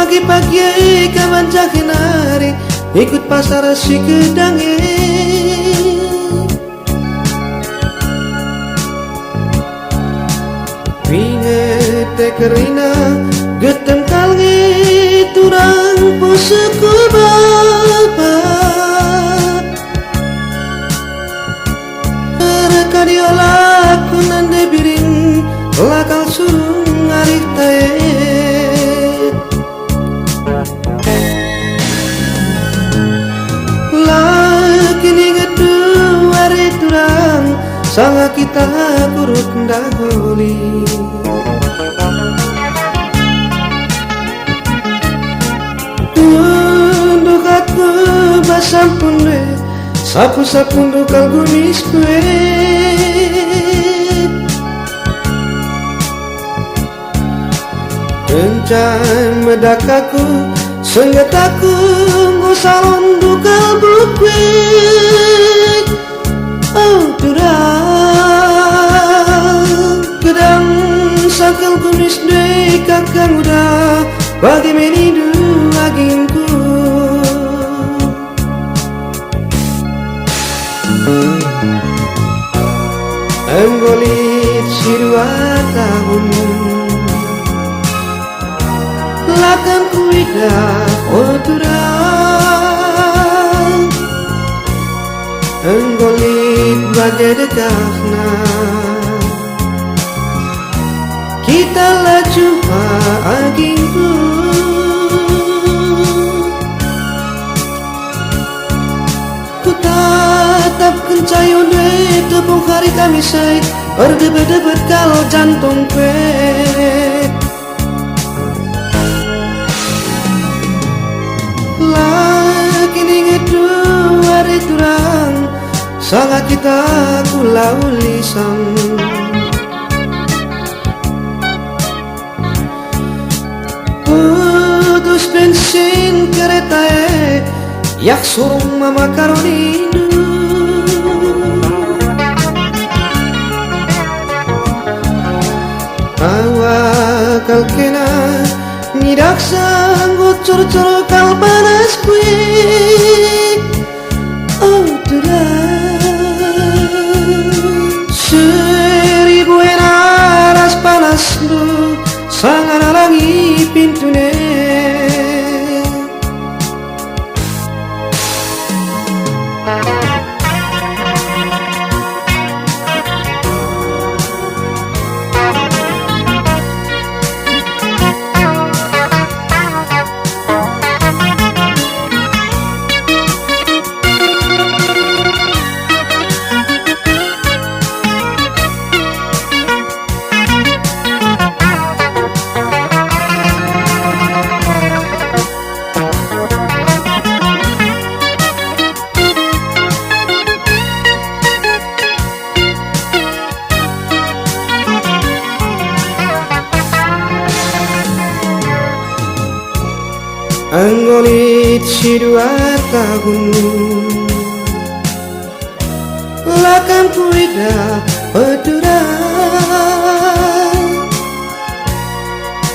pagi-pagi kawan jakinari ikut pasar si kedange pinget tekerina getem kalgi turang pusuku bapa mereka diolaku nande biring lakal surung arik tae sanga kita kurut daholi tunduk aku basampun we sapu-sapun dukal gumis kue kencang medak aku sengget aku ngusalon dukal bukwe oh turang gedang sakal kumis deh kakang udah bagi menidu agingku enggolit si 2 tahun lakan kuidah oh turang enggolit bagai dekahna kita lah jumpa agingku ku tatap kencayon deh tepung hari kami say berdebet-debet kalau jantung pek lagi inget 2 hari turang sangat kita kulau lisan putus bensin kereta yak surung mama karonidu awakal kena ngidak sanggut cor-cor kal panas kue oh turang 1000 enaras panas du sangat alangi pintune enggolit si 2 tahun lakan kuidah pedurang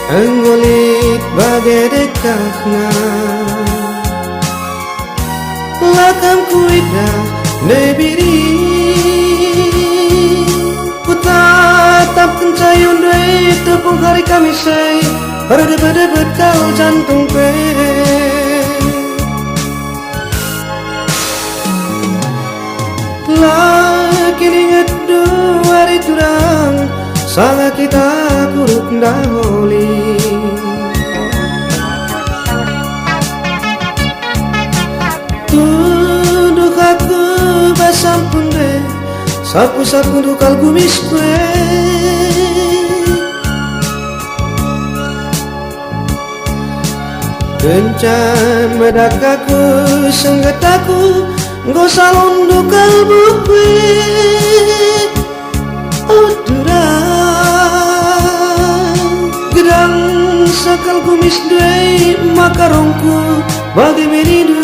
enggolit bagai dekahna lakan kuidah nebiri ku tatap kencayon deh tepung hari kami say berdebet-debet kau jantung pe lagi inget 2 hari turang sangat kita kurut daholi tunduk aku basampun deh sapu-sapu dukal gumis kue kencang medak aku sengget aku ngosalon dukal bukwe oh turang gedang sakal kumis deh makarongku bagi menidu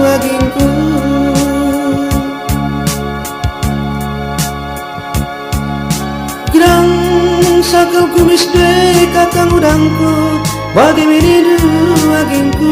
agingku gedang sakal kumis deh kakang udangku Bagi meninu agingku